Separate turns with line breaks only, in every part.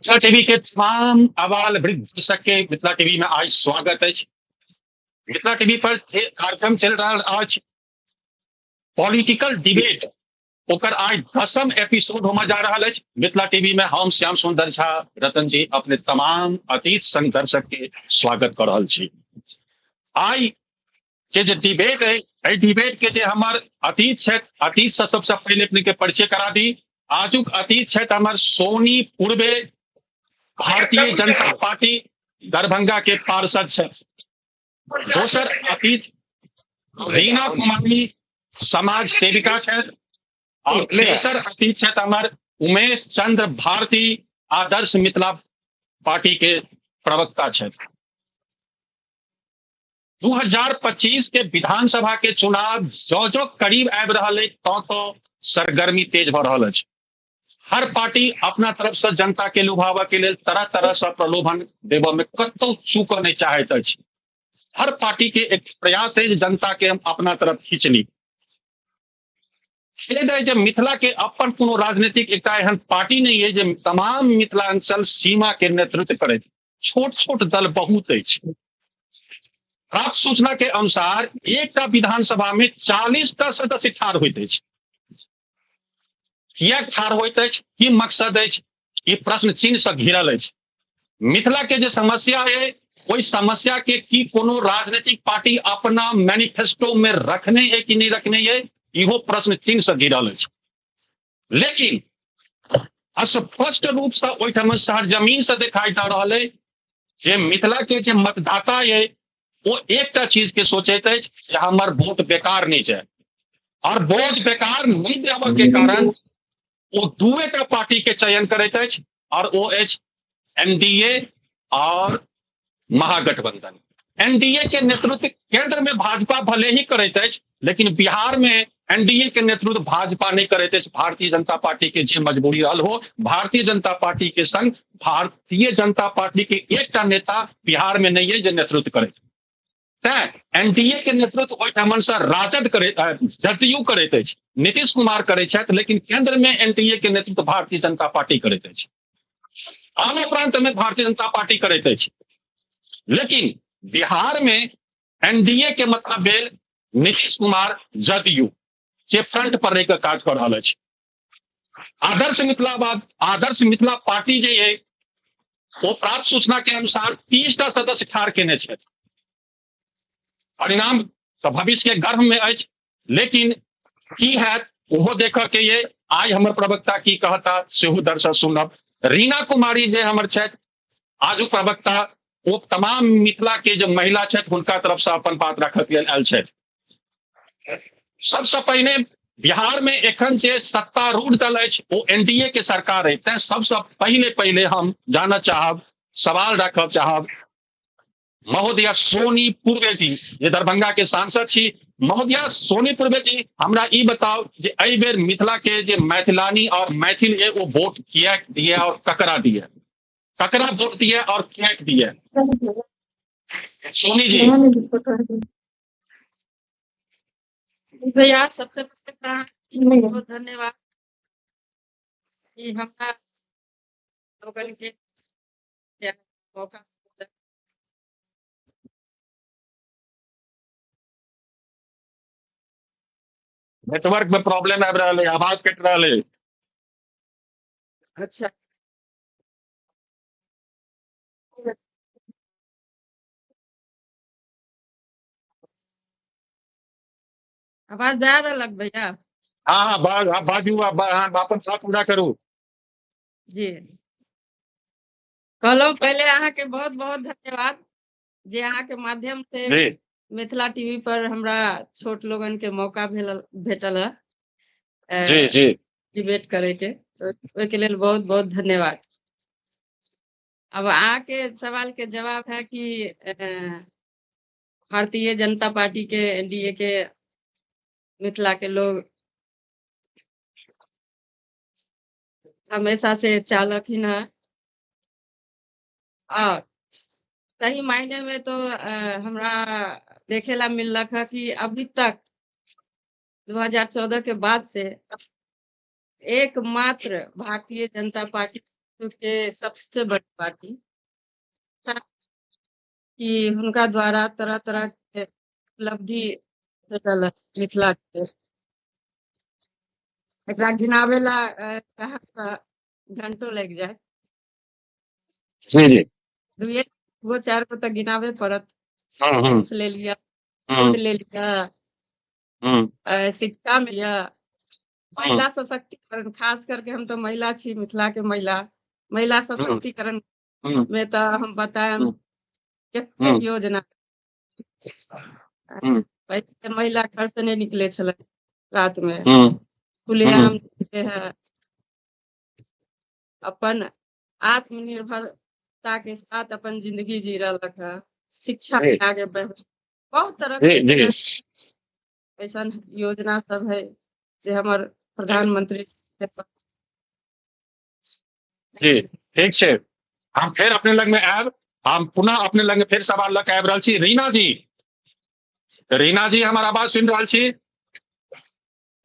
Mithila TV के तमाम आवाल वृद्ध दर्शक के मिथिला टीवी में आज स्वागत है। मिथिला टीवी पर कार्यक्रम चल रहा आज पॉलिटिकल डिबेट ओकर आज 10म एपिसोड होमा जा रहा है। मिथिला टीवी में हम श्याम सुंदर झा रतन जी अपने तमाम अतीत संग दर्शक के स्वागत कर रहा छी। आई के जे डिबेट है, एहि डिबेट के जे हमार अतीत क्षेत्र अतीत से सबसे पहले अपने के परिचय करा दी। आजुक अतीत क्षेत्र हमार सोनी पूर्वे भारतीय जनता पार्टी दरभंगा के पार्षद क्षेत्र। दोसर अतीत रीना कुमारी समाज सेविका क्षेत्र और तेसर अतीत क्षेत्र हमार उमेश चंद्र भारती आदर्श मिथिला पार्टी के प्रवक्ता क्षेत्र। 2025 के विधानसभा के चुनाव जो करीब आबि रहा है तो सरगर्मी तेज भ रहा है। हर पार्टी अपना तरफ से जनता के लुभावे के लिए तरह तरह से प्रलोभन देव में कतौ चूक नहीं चाहत अछि। हर पार्टी के एक प्रयास है जनता के हम अपना तरफ खींच ली। मिथिला के अपन कोनो राजनीतिक एक एहन पार्टी नहीं है जो तमाम मिथिलांचल सीमा के नेतृत्व करे। छोट छोट दल बहुत है। प्राप्त सूचना के अनुसार एक विधानसभा में 40टा सदस्य ठाढ़ होइत अछि। किया ठाढ़ होइत अछि, की मकसद अछि, ये प्रश्न चिन्ह से घिरल अछि। मिथिला के जो समस्या है कोई समस्या के की कोनो राजनीतिक पार्टी अपना मैनिफेस्टो में रखने है कि नहीं रखने है, इहो प्रश्न चिन्ह से घिरल अछि। लेकिन स्पष्ट रूप से ओहिठाम सरजमीन से दिखाई दे रहा है जे मिथिला के जे मतदाता है वो एक चीज के सोचते है कि हमार वोट बेकार नहीं जाए, और वोट बेकार नहीं जाने के कारण वो दुएटा पार्टी के चयन करते हैं और वो एनडीए और महागठबंधन। एनडीए के नेतृत्व केंद्र में भाजपा भले ही करते हैं, लेकिन बिहार में एनडीए के नेतृत्व भाजपा नहीं करते। भारतीय जनता पार्टी के जे मजबूरी रहल हो, भारतीय जनता पार्टी के संग भारतीय जनता पार्टी के एक नेता बिहार में नहीं है जो नेतृत्व करे। एनडीए के नेतृत्व ओहिठाम से राजद करे, जदयू करते हैं, नीतीश कुमार करे, लेकिन केंद्र में एनडीए के नेतृत्व भारतीय जनता पार्टी करते हैं। आनो प्रांत में भारतीय जनता पार्टी करते हैं, लेकिन बिहार में एनडीए के मतलब भेल नीतीश कुमार जदयू जे फ्रंट पर रहकर काज कर रहा है। आदर्श मिथिला पार्टी जे है वो प्राप्त सूचना के अनुसार 30टा सदस्य ठाढ़ केने छथि। परिणाम तो भविष्य के गर्भ में अछि, लेकिन की है वो देख के ये आज हमर प्रवक्ता की कहता सेहो दर्शक सुनब। रीना कुमारी जे हमर छथि आजू प्रवक्ता, वो तमाम मिथिला के जो महिला छथि हुनका तरफ से अपन बात रखत लेल आयल छथि। सबसे पहले बिहार में एखन जे सत्तारूढ़ दल अछि वो एनडीए के सरकार है। तैं सबसे पहले हम जानना चाहब, सवाल रखब चाहब महोदया सोनी पूर्वे जी जे दरभंगा के सांसद छी। महोदया सोनी पूर्वे जी हमरा ई बताओ जे एहि बेर मिथिला के जे मैथिलानी और मैथिल है वो वोट किया दिए और ककरा दिए, ककरा वोट दिए और क्या दिए? सोनी जी।
भैया सबसे पहले बहुत धन्यवाद कि हमरा लोगन के मौका।
नेटवर्क में प्रॉब्लम आ रहा है, आवाज कट रहा है।
अच्छा, आवाज जा रहा भैया?
हाँ बाजू अपन साथ पूरा करू
जी। कहलो पहले अहाँ के बहुत बहुत धन्यवाद जे अहाँ के माध्यम से
जी।
मिथिला टीवी पर हमरा छोट लोगन के मौका भेटल
जी जी।
डिबेट करे के, तो के लिए बहुत बहुत धन्यवाद। अब अहाँ के सवाल के जवाब है कि भारतीय जनता पार्टी के एनडीए के मिथिला के लोग हमेशा से चालक ही ना, और सही मायने में तो हमरा देखेला मिल रहा है कि अभी तक 2014 के बाद से एकमात्र भारतीय जनता पार्टी के सबसे बड़ी पार्टी था कि हुनका द्वारा तरह-तरह के उपलब्धि भेटल मिथिला के। एकरा गिनावे ला कहाँ त घंटों लग जाए।
जी जी।
2 गो 4 गो त गिनावे पड़त।
हम्म
साइंस ले लिया,
हम्म
रोड ले लिया, शिक्षा में लिया, महिला सशक्तिकरण, खास करके हम तो महिला छी, मिथिला के महिला सशक्तिकरण
हम्म
में तो हम बताएम
हम्म
केते
हम्म
योजना।
हम्म
पहिले महिला घर से नहीं निकले छले रात में,
हम्म
खुलेआम निकले है। अपन आत्मनिर्भरता के साथ अपन जिंदगी जी रहलक है, शिक्षा में आगे बढ़, बहुत तरह के ऐसा योजना सब है जे हमर प्रधानमंत्री
जी ठीक छै। हम फिर अपने लग में आयब, हम पुनः अपने लग में फिर सवाल लग आबि रहल छी। रीना जी हमार आवाज सुन रहल छी?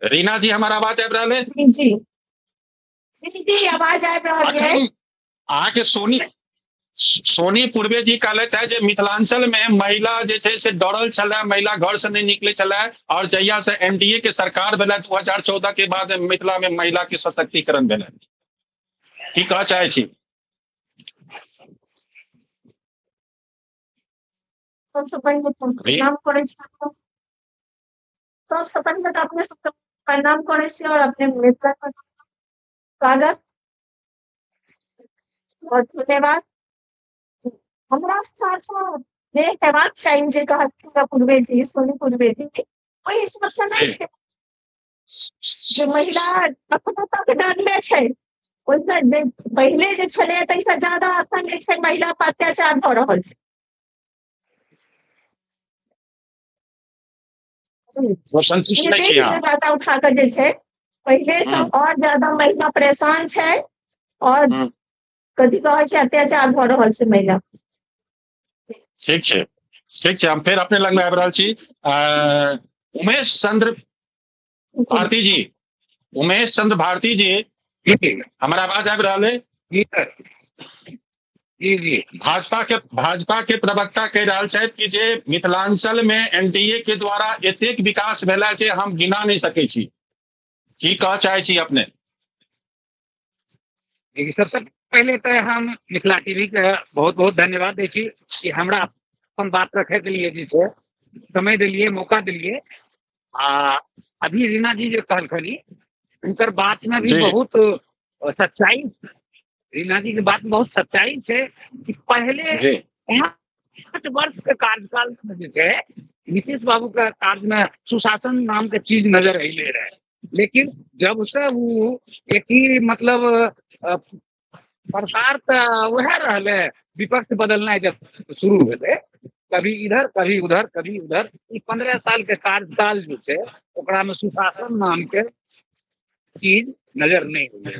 रीना जी हमार आवाज आबि रहल है?
जी जी आवाज आबि रहल
अच्छा,
है।
अहाँके सोनी पूर्वे जी कहलैथ है जे मिथिलांचल में महिला जे छै से डरल छलै, महिला घर से नहीं निकले छलै, और जहिया से एनडीए के सरकार भेलै 2014 के बाद मिथिला में महिला के सशक्तिकरण भेलै। की कहऽ चाहे छी?
सबसे पहले प्रणाम करै छी, सबसे पहले तो अपने सबके प्रणाम करै छी और अपने मित्र का स्वागत और धन्यवाद। हमरा अनुसार जे हेबाक चाही, जे कहलखिन पूर्वे जी, सोनी पूर्वे जी, ओहि समस्या नहीं छै। जे महिला अपना तक डरले छै, ओहिसँ पहिले जे छलै ताहिसँ ज्यादा अखन जे छै महिला पर अत्याचार भऽ रहल छै।
संतुष्ट नहीं छी अहाँ?
डाटा उठा कर जे छै, पहिले से और ज्यादा महिला परेशान छै और कथी कहै छै अत्याचार भऽ रहल छै महिला।
ठीक छै, ठीक छै। हम फिर अपने लग में आबि रहल छी। उमेश चंद्र भारती जी, उमेश चंद्र भारती जी, हमारा आवाज आबि रहल है?
जी जी।
भाजपा के प्रवक्ता कह रहल छथि कि जे मिथिलांचल में एनडीए के द्वारा एतेक विकास भेला जे हम गिना नहीं सकै छी। की कहऽ चाहे छी अपने?
सबसे पहले तो हम मिथिला टीवी के बहुत बहुत धन्यवाद दै छी कि हमरा अपन बात रखे के लिए जे छै समय दिलिए, मौका दिलिए। अभी रीना जी जो कहलखनी उनकर बात में भी बहुत सच्चाई, रीना जी की बात में बहुत सच्चाई है कि पहले 5 वर्ष के कार्यकाल में जो है नीतीश बाबू के कार्य में सुशासन नाम के चीज नजर अले रहे, लेकिन जब से वो एक ही मतलब सरकार तो वह रहे, विपक्ष बदलना जब शुरू हुए, कभी इधर कभी उधर कभी उधर, 15 साल के कार्यकाल जो है ओकरा में सुशासन नाम के चीज नजर नहीं हुए।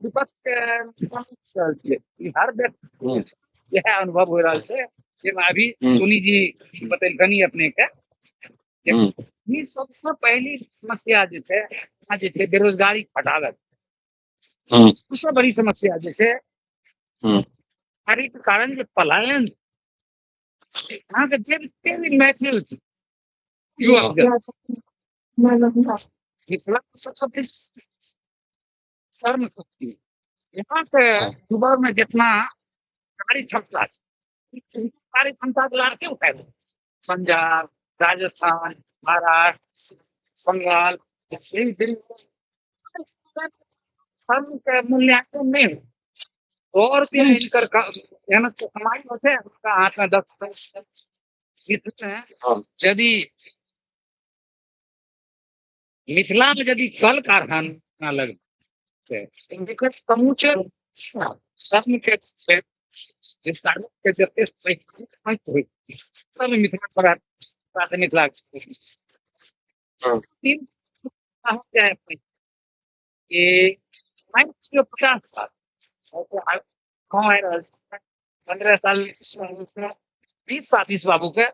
विपक्ष के हर व्यक्ति यह अनुभव हो रहा है, अभी सोनी जी बतलखनी अपने के। ये सबसे पहली समस्या जो है बेरोजगारी हटावत, सबसे बड़ी समस्या जैसे के कारण जो पलायन यहाँ के जितने भी मैथिल युवक सबसे शर्म शक्ति, यहाँ के युवा में जितना कार्य क्षमता कार्य क्षमता के लाभ क्यों उठाए? पंजाब, राजस्थान, महाराष्ट्र, बंगाल, दिल्ली के मूल्यांकन नहीं हो। 100 रुपया इनकर मेहनत के कमाई होते हैं, उनका हाथ में 10 यदि मिथिला में यदि कल कारखाना लग समूचे श्रम के मिथिला ये 50 साल 15 साल 20 साल नीतीश बाबू के,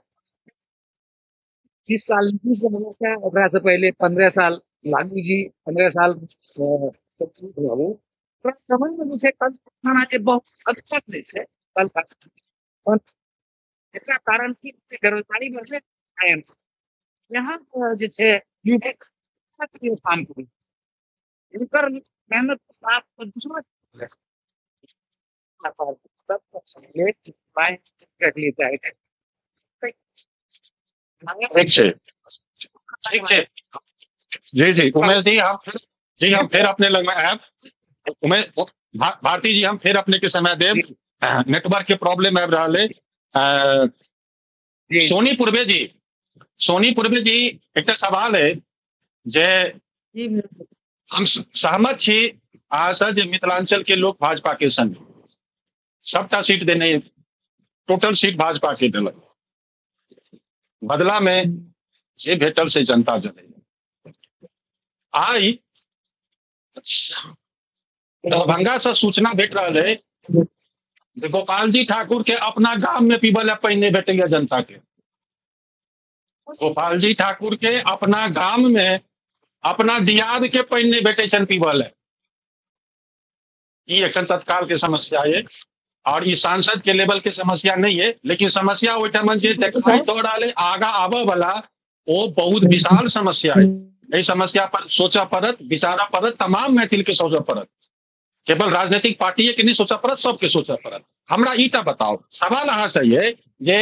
30 साल नीतीश बाबू के, से पहले 15 साल लालू जी, 15 साल समय में मुझे कल खाना के बहुत अद्भुत नहीं है कल का और इसका कारण की बेरोजगारी बढ़ले है यहाँ जे छे युवक के काम करी इनकर मेहनत के साथ दूसरा सब लेट बाय कर लेता है
ठीक छै ठीक छै जी उमेश जी हम फिर अपने लग में आयब उमेश भारती जी हम फिर अपने के समय देव नेटवर्क के प्रॉब्लम आबि रहल है सोनी पूर्वे जी एक सवाल है जे
जी बिल्कुल
हम सहमत छी अहाँ से जे मिथिलांचल के लोग भाजपा के संग सबटा सीट देने टोटल सीट भाजपा के देलक बदला में जे भेटल से जनता जनै आई दरभंगा से सूचना भेट रहल है जे गोपाल जी ठाकुर के अपना गांव में पीबे ला पानी नहीं भेटैया जनता के गोपाल जी ठाकुर के अपना गांव में अपना दियाद के पानी नहीं भेटे छन पीबे ला ये एखन तत्काल के समस्या है और ये सांसद के लेवल के समस्या नहीं है लेकिन समस्या ओहिठाम जे देखाई दऽ रहल है आगा आबे वाला वो बहुत विशाल समस्या है एहि समस्या पर सोचा पड़त विचारा पड़त तमाम मैथिल के सोचा पड़त केवल राजनीतिक पार्टी के नहीं सोचा पड़त सबके सोचा पड़त हमरा ईटा बताओ सवाल अहाँ से ये जे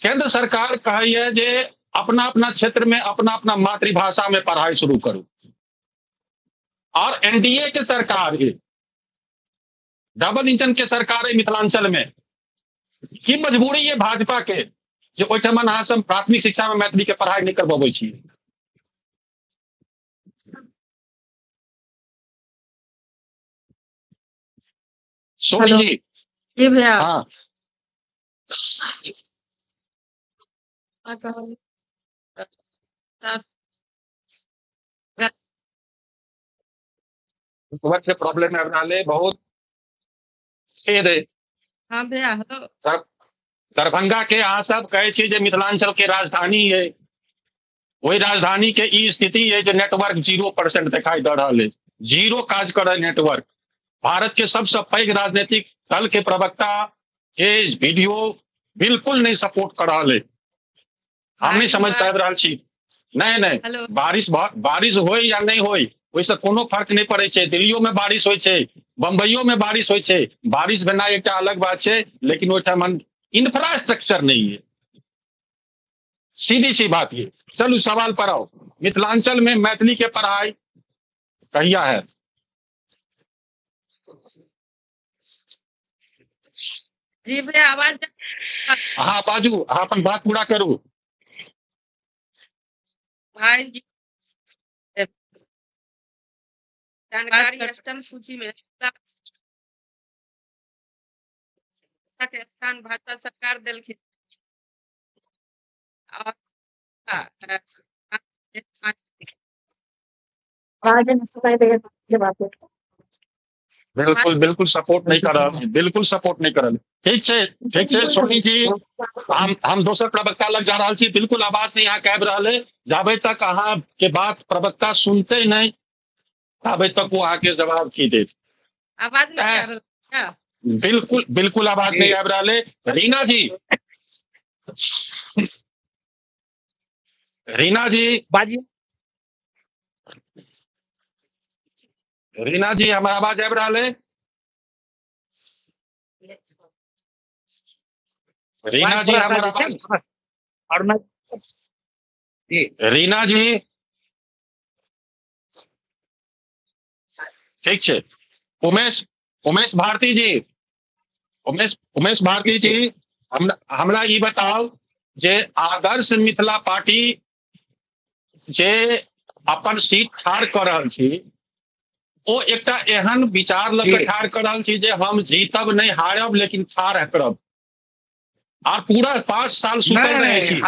केंद्र सरकार कहैया जे अपना अपना क्षेत्र में अपना अपना मातृभाषा में पढ़ाई शुरू करू और एनडीए के सरकार है डबल इंजन के सरकार है मिथिलांचल में की मजबूरी है भाजपा के जे ओहिठाम अहाँ सब प्राथमिक शिक्षा में मैथिली के पढ़ाई नहीं करबबै छी सोनी
हेलो।
जी
जी भैया
हाँ
क्या कहलिए?
नेटवर्क के प्रॉब्लम आबि रहल है बहुत खेद है
हाँ भैया हेलो
दरभंगा के अहाँ सब कहै छी जे मिथिलांचल के राजधानी है वही राजधानी के ई स्थिति है जो नेटवर्क 0% दिखाई दे रहा है जीरो काज करे नेटवर्क भारत के सबसे पैघ राजनीतिक दल के प्रवक्ता के वीडियो बिल्कुल नहीं सपोर्ट कर रहा है हम नहीं समझ पाबि रहल छी नहीं
हेलो
बारिश हो या नहीं हो ओइसे कोनो फर्क नहीं पड़े छै दिल्लियो में बारिश होय छै बम्बईयो में बारिश होय छै बारिश भेना एक अलग बात छै लेकिन ओहिठाम इंफ्रास्ट्रक्चर नहीं है सीधी सी बात ये चलो सवाल पर आओ मिथिलांचल में मैथिली के पढ़ाई कहिया है
जी भैया आवाज
हाँ बाजू अहाँ अपन बात पूरा करू
भाई जी जानकारी अष्टम सूची में के स्थान भाजपा सरकार देलखिन और
आगे न सुनाई देगा के बात है
बिल्कुल सपोर्ट नहीं कर रहा बिल्कुल सपोर्ट नहीं कर रहा ठीक छै सोनी जी हम दोसर प्रवक्ता लग जा रहा छी बिल्कुल आवाज नहीं यहाँ आबि रहल है जाबे तक अहाँ के बात प्रवक्ता सुनते नहीं ताबे तक वो आके जवाब की देत
आवाज नहीं आ रहा क्या
बिल्कुल आवाज नहीं आबि रहल है रीना जी
बाजी
रीना जी हमारा आवाज आबि रहल है रीना जी हमारा आवाज
और मैं जी
रीना जी ठीक छै उमेश भारती जी उमेश भारती जी हमरा ई बताओ जे आदर्श मिथिला पार्टी जे अपन सीट ठाढ़ कर रहल छी ओ एकटा एहन विचार लऽ कऽ ठाढ़ कर रहल छी जे हम जीतब नहीं हारब लेकिन ठाढ़ करब और पूरा 5 साल सुतल रहे छी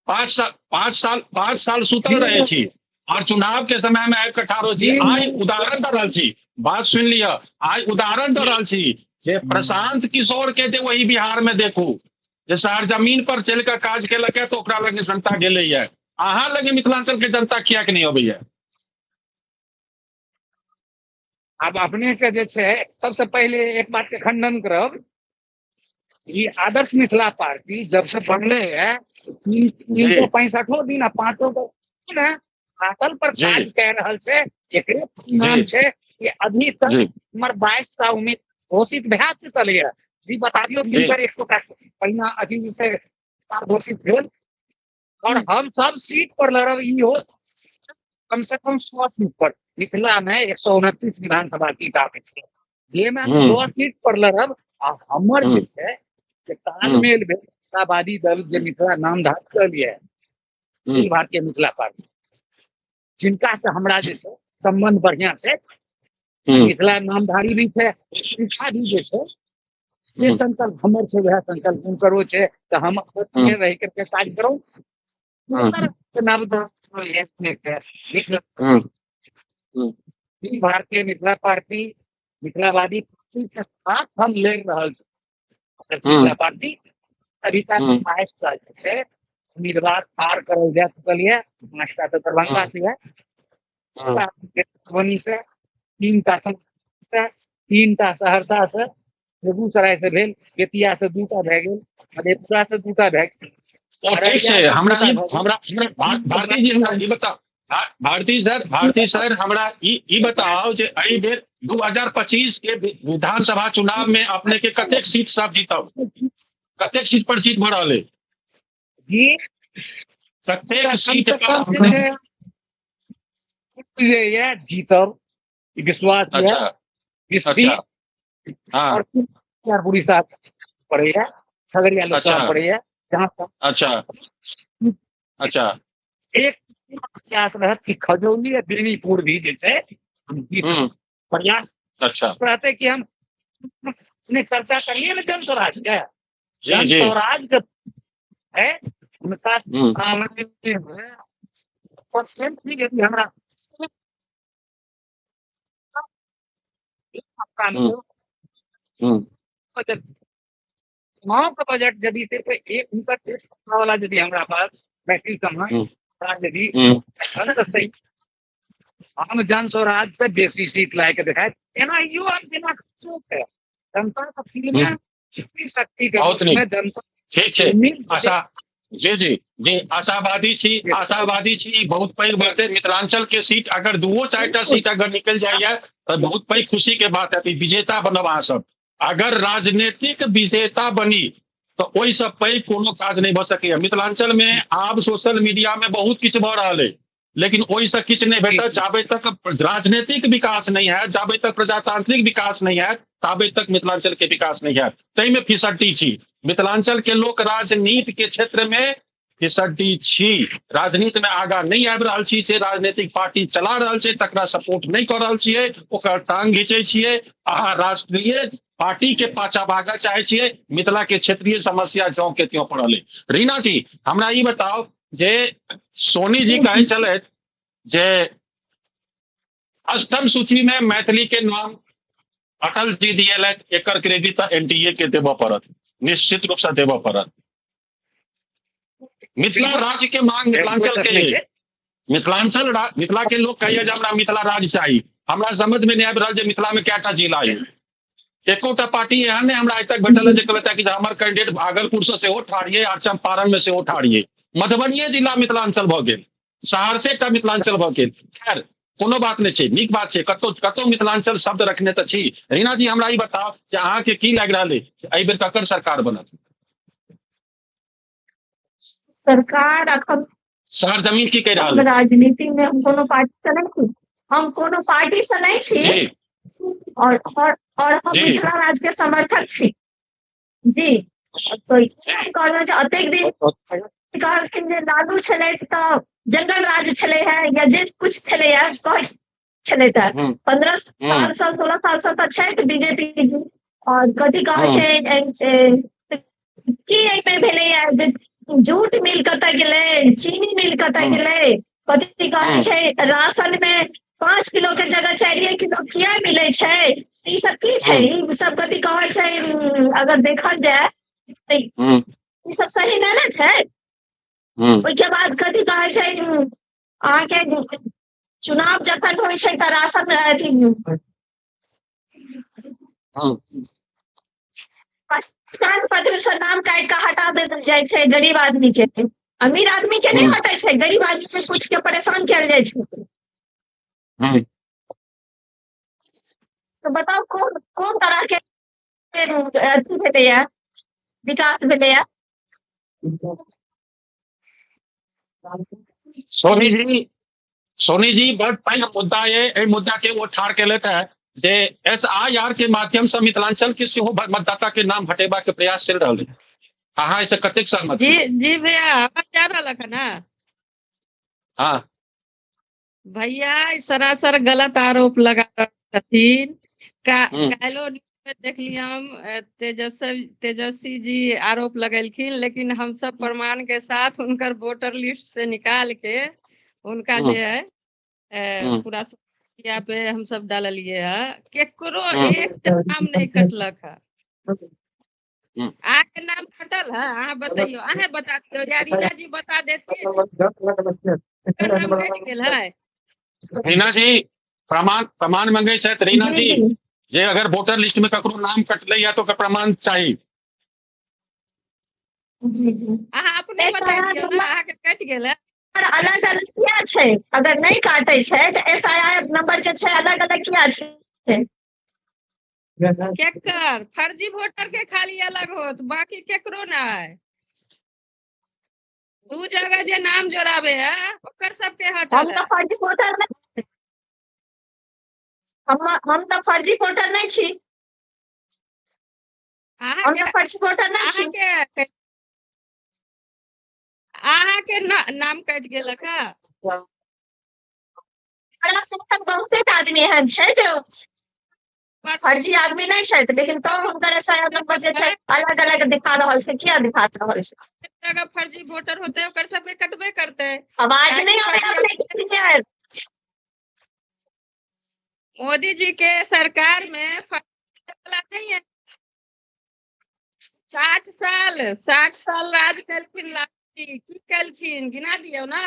5 साल सुतल रहे छी और चुनाव के समय में आबि कऽ ठाढ़ हो छी आई उदाहरण दऽ रहल छी बात सुन लिया आई उदाहरण दऽ रहल छी जे प्रशांत किशोर के वही बिहार में देखू जे शहर जमीन पर चल के काज केलक है तो ओकरा लगे जनता गेले है अहाँ लगे मिथिलांचल के जनता किया के नहीं अबैया
अब अपने के जे छै सबसे पहले एक बात के खंडन करब, ये आदर्श मिथिला पार्टी जब से बनले है 365 दिन आ 5 दिन हासिल पर
जी।
काज कह रहल छै। एकरे नाम छै कि अभी तक
जी।
हमर 22 टा उम्मीद घोषित भए चुकल है। जी बता दियो
जी।
किनकर 100 टा पहिना अथी जे छै घोषित भेल और हम सब सीट पर लड़ब। ई हो कम से कम 100 सीट पर, मिथिला में 129 विधानसभा सीट आबै छै, जेमे 100 सीट पर लड़ब। आ हमर जे छै से तालमेल भेल मिथिलावादी दल जे मिथिला नामधारी दल ये अखिल भारतीय मिथिला पार्टी, जिनका से हमरा जे छै संबंध बढ़िया छै। मिथिला नामधारी भी छै, शिक्षा भी जे छै से संकल्प हमर छै, वह संकल्प हुनकरो छै। तो हम अपने रह करके काज करो। भारतीय मिथिला पार्टी मिथिलावादी पार्टी के साथ हम ले रहल छी। मिथिला पार्टी अभी तक 22 साल से उम्मीदवार पार करल जा चुकल है। 5 टा तो दरभंगा से है, मधुबनी से 3 टा, 3 टा सहरसा से, बेगूसराय से भेल, बेतिया से 2 टा भए गेल, मधेपुरा से 2 टा भए गेल।
ठीक छै। भारती जी हमरा ई बताओ, भारती सर हमरा ई बताओ जे एहि बेर 2025 के विधानसभा चुनाव में अपने के कतेक सीट सब जीतब, कतेक सीट पर जीत भऽ रहल है
जी?
कतेक सीट
पर जीतब विश्वास है।
अच्छा। हाँ।
और उड़ीसा पड़ेगा, खगड़िया लोकसभा पड़ेगा, जहाँ तक
अच्छा
एक प्रयास रहत कि खजौली या बेनीपुर भी जे छै प्रयास रहते कि हम अपने चर्चा करिए ना जन स्वराज के, जन स्वराज के है उनका परसेंट भी यदि हमरा चुनाव का बजट यदि सिर्फ एक वाला यदि हमारा पास बैटरी कम यदि सही हम जन स्वराज से बेसी सीट ला के दिखाए एना यो बिना चूक है। जनता का फीलिंग है शक्ति के जनता
ठीक छै। आशा जी जी जी आशावादी छी बहुत पैघ बात है। मिथिलांचल के सीट अगर 2-4 टा सीट अगर निकल जाइए तो बहुत पैघ खुशी के बात है। विजेता बनब अहाँ सब, अगर राजनीतिक विजेता बनी तो ओहि से पैघ कोनो काज नहीं भ सकैया। मिथिलांचल में आब सोशल मीडिया में बहुत किछु भऽ रहल है, लेकिन ओहि से किछु नहीं भेटत। जाबे तक राजनीतिक विकास नहीं है, जाबे तक प्रजातांत्रिक विकास नहीं है, ताबे तक मिथिलांचल के विकास नहीं है। तई में फिसड्डी छी। मिथिलांचल के लोक राजनीति के क्षेत्र में फिसड्डी छी, राजनीति में आगा नहीं आबि रहल छी। जे राजनीतिक पार्टी चला रहल छै तकरा सपोर्ट नहीं कर रहल छियै, ओकर टांग घींचे छियै। अहाँ राष्ट्रीय पार्टी के पाछा भागल चाहे छियै, मिथिला के क्षेत्रीय समस्या जौ के त्यों पड़ल है। रीना जी हमरा ई बताओ जे सोनी जी कहे चलत जे अष्टम सूची में मैथिली के नाम अटल जी दिएलक, एकर क्रेडिट एनडीए के देबऽ पड़त, निश्चित रूप से देबऽ पड़त। मिथिला राज्य के मांग मिथिलांचल के है। मिथिला के लोग कहिए जे हमरा मिथिला राज्य चाहिए। हमरा समझ में नहीं आबि रहल जे मिथिला में कैटा जिला है। एकोटा पार्टी एहन नहीं हमरा आइ तक भेटल है जे कहलक कि हमर कैंडिडेट भागलपुर से सेहो ठाढ़िए आ चंपारण में सेहो ठाढ़िए। मधुबनीये जिला मिथिलांचल भऽ गेल, सहरसे टा मिथिलांचल भऽ गेल। खैर कोनो बात नहीं छै, नीक बात छै, कतौ मिथिलांचल शब्द रखने तऽ छी। रीना जी हमरा ई बताओ जे अहाँ के की लागि रहल है एहि बेर ककर सरकार बनत?
सरकार अखन
शहर जमीन की कह रहल है?
राजनीति में हम कोनो पार्टी से नहीं छी, हम कोनो पार्टी से नहीं छी और हम मिथिला राज्य के समर्थक छी जी। तो कहलहुँ जे अतेक दिन कहलखिन जे लालू छलै तऽ जंगल राज छलै है या जे कुछ छलै है कहै छलै तऽ 15 साल 16 साल से तऽ छै बीजेपी जी। और कथी कहै छै की एहिमे भेलैया जूट मिल कतऽ गेलै, चीनी मिल कतऽ गेलै, कथी कहै छै राशन में 5 किलो के जगह 4 किलो किया मिले छै, ई सब की छै? ई सब कथी कहै छै अगर देखल जाए ई सब सही नहीं ना छै। ओइके बाद कथी कहै छै अहाँ के चुनाव जखन होइ छै तऽ राशन अथी
हम्म,
पहचान पत्र से नाम काट के हटा देल जाय छै गरीब आदमी के, अमीर आदमी के नहीं हटे छै, गरीब आदमी के कुछ के परेशान किया जाय छै।
हम्म।
तो बताओ कौन कौन तरह के अथी भेलैया विकास भेलैया।
सोनी जी बड़ पैघ मुद्दा ये, एहि मुद्दा के वो ठाढ़ केलथि है जे SIR के माध्यम से मिथिलांचल के सेहो मतदाता के नाम हटेबा के प्रयास चल रहल है। अहाँ एहिसँ कतेक सहमत छी?
जी भैया आवाज जा रहल है ना?
हाँ
भैया ई सरासर गलत आरोप लगा रहथिन। काल्हो न्यूज में देखलिए हम तेजस्वी जी आरोप लगेलखिन, लेकिन हम सब प्रमाण के साथ उनकर वोटर लिस्ट से निकाल के उनका जे है पूरा सोशल मीडिया पे हम सब डाललिए है। केकरो एक नाम नहीं कटलक है। आके नाम कटल है? अहाँ बताइयो, अहे बता दियो या रीना जी बता देती नाम कट गेल है।
रीना जी प्रमाण मांगे छथि रीना
जी,
जी
जी।
जे अगर वोटर लिस्ट में ककरो नाम कटले या तो ओकर प्रमाण चाहिए।
जी जी
अहाँ अपने बता दियो ना अहाँ के कट गेल है।
अलग अलग किया छै? अगर नहीं काटे छै तो SIR नंबर जे छै अलग अलग किया छै?
केकर फर्जी वोटर के खाली अलग होत, बाकी केकरो नहीं। दू जगह जे नाम जोड़ाबे है ओकर सबके हटल
हम
है।
तो फर्जी वोटर नहीं, हम तो फर्जी वोटर नहीं छी। हम तो फर्जी वोटर नहीं छी।
अहाँ के नाम कट गेलक है।
हमरा संगठन बहुते आदमी एहन छै जो फर्जी आदमी नहीं छै, लेकिन तो हुनकर SIR नंबर जे छै अलग अलग दिखा रहल छै। किया दिखा रहल छै?
जगह फर्जी वोटर होते ओकर सबके कटबे करते।
आवाज नहीं आ रहा है क्लियर।
मोदी जी के सरकार में फर्जी वाला नहीं है। 60 साल राज कलखिन की कलखिन गिना दियो ना,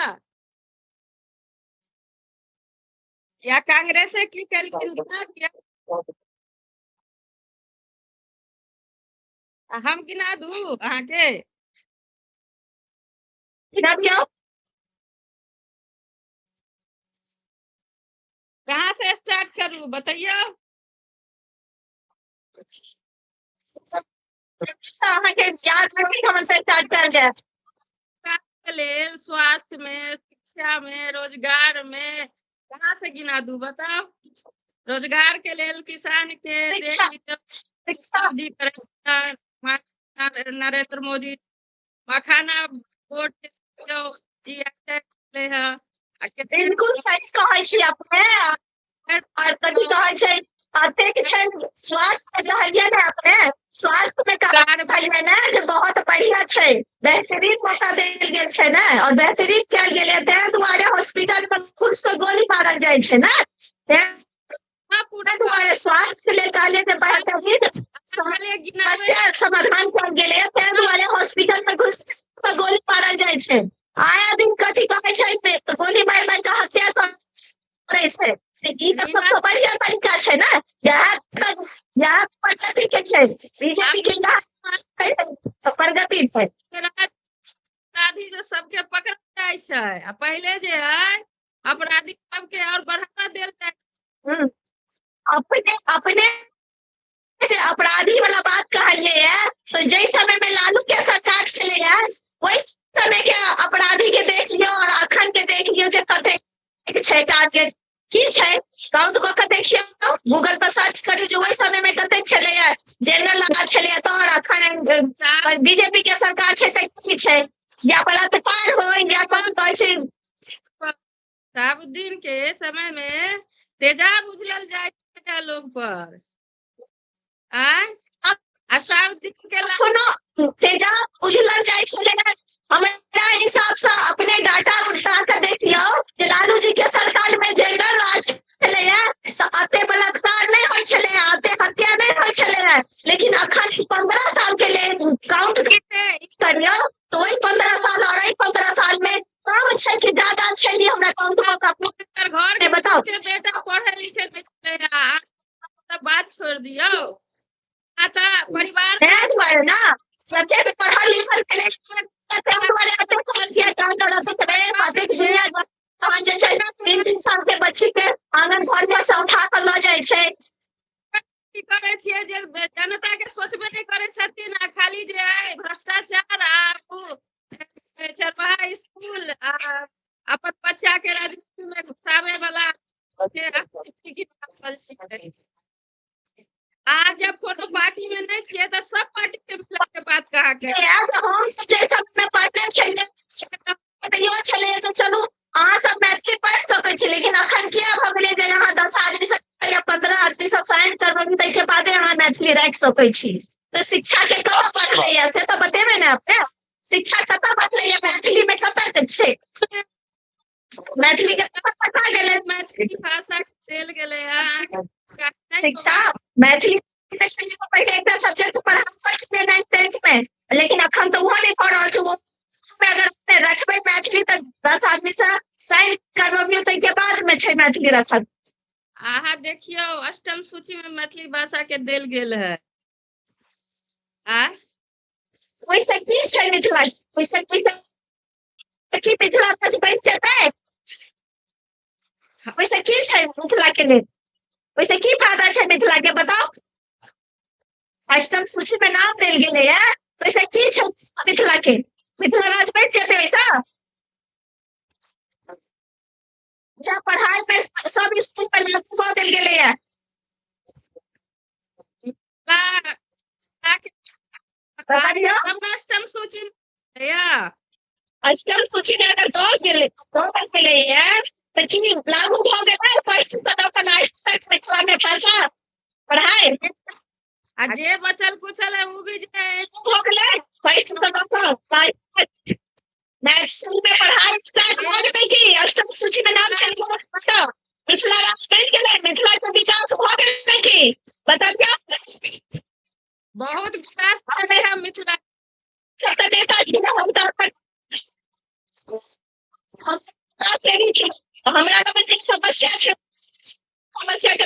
या कांग्रेसे की कलखिन गिना दियो। हम गिना दू अहाँ के?
गिना दियो।
कहाँ से स्टार्ट करूँ बताइयो?
अहाँ के याद में हम से स्टार्ट कर जाए।
लेल स्वास्थ्य में, शिक्षा में, रोजगार में कहाँ से गिना दू बताओ? रोजगार के लेल किसान के नरेंद्र मोदी मखाना वोट
बिल्कुल सही कहै छी अपने। और कथी कहै छै अतेक छै स्वास्थ्य में कहलिए ना अपने, स्वास्थ्य में कहलिए ना जे बहुत बढ़िया छै, बेहतरीन मौका देल गेल छै ना, और बेहतरीन कयल गेल है। तै दुआरे हॉस्पिटल में खुद से गोली मारल जाय छै ना, दुआरे स्वास्थ्य ले कहलिए जे बेहतरीन समस्या समाधान कयल गेल है। तै दुआरे हॉस्पिटल में घुस के गोली मारल जाय छै। आया दिन कथी कहै छै गोली मार मार के हत्या करे छै। ई तो सबसे बढ़िया तरीका छै ना, यह प्रगति के छै। बीजेपी के प्रगति छै।
अपराधी जो सबके पकड़ जाय छै, आ पहले जे है अपराधी सबके और बढ़ावा देल जाय।
अपने अपराधी वाला बात कहलिए है, तो जै समय में लालू के सरकार चले है वही समय के अपराधी के देख लियो और अखन के देख लियो जे कते छै टारगेट की छै। काउंट को के देखियो, गूगल पर सर्च करियो जो वही समय में कते चले है जनरल लगा चले तो, और अखन बीजेपी के सरकार छै त की छै, या बलात्कार हो या कौन कहै छै।
शहाबुद्दीन के समय में तेजाब उछलल जाए लोग पर।
सुनो तेजाब उछलल जाय छले। हमरा हिसाब से अपने डाटा उठा के देखियो जे लालू जी के सरकार में जनरल राज चले है तो अते बलात्कार नहीं होय छले, अते हत्या नहीं होय छले। लेकिन अखन 15 साल के लिए काउंट करियो तो वही 15 साल और 15 साल में कम छै कि ज्यादा छै नहीं हमरा काउंट को
घर
बताओ।
के बेटा पढ़े लिखे सब बात छोड़ दियो। आता परिवार
तें दुआरे ना जतेक पढ़ल लिखल के तें दुआरे एते समस्या कांड रहत रहे बातें दुनिया तहन जे छै 3 साल के बच्ची के आंगन घर में से उठा कर ल जाय छै।
की करे छियै जे जनता के सोचबे नहीं करे छथिन आ खाली जे है भ्रष्टाचार आ उ चरवाहा स्कूल आ अपन बच्चा के राजनीति में घुसावे वाला के राजनीति की बात छै। आज जब कोनो पार्टी में नहीं छियै तो सब पार्टी के मिला के बात कहा के
आज हम सब जैसा में पढ़ने छै तो यो छले तो चलू अहाँ सब मैथिली पढ़ सकै छी लेकिन अखन किया भ गेलै जे अहाँ 10 आदमी से या 15 आदमी सब साइन करबी तै के बादे अहाँ मैथिली राख सकै छी। तो शिक्षा के कहाँ बढ़ले या से तो बतेबे ने अपने शिक्षा कतऽ बढ़ले या मैथिली में कतऽ छै मैथिली के पता गेलै
मैथिली भाषा देल गेले है
शिक्षा मैथिली में से पहले एक सब्जेक्ट पढ़ाबै छलै 9th 10th में लेकिन अखन तो वो नहीं पढ़ रहल छै वो में अगर अपने रखबै मैथिली तो 10 आदमी से साइन करबियो तै के बाद में छै मैथिली रखल।
आहा देखियो अष्टम सूची में मैथिली भाषा के देल गेल है आ
वैसे की छै मिथिला वैसे की मिथिला में बन जेतै वैसे की छै मिथिला के लिए वैसे की फायदा छै मिथिला के बताओ अष्टम सूची में नाम देल गेलै है वैसे की छै मिथिला के मिथिला राज बन जेतै वैसा जहाँ पढ़ाई में सब स्कूल में लागू कऽ देल गेलै है बताइयो
अष्टम सूची में या
अष्टम सूची में अगर दऽ गेलै है तो की लागू भऽ गेलै फर्स्ट से अपन लास्ट तक मिथिला में भाषा पढ़ाई
आ जे बचल कुचल है वो भी जे
हो गेलै फर्स्ट से अपन मैथिली में पढ़ाई स्टार्ट भऽ गेलै की अष्टम सूची में नाम चल गेलै मिथिला राज बन गेलै मिथिला के विकास भऽ गेलै की बताइयो
बहुत विकास करे है मिथिला
सबसे नेता छी ना हम तऽ हमरा लग एक समस्या छै समस्या के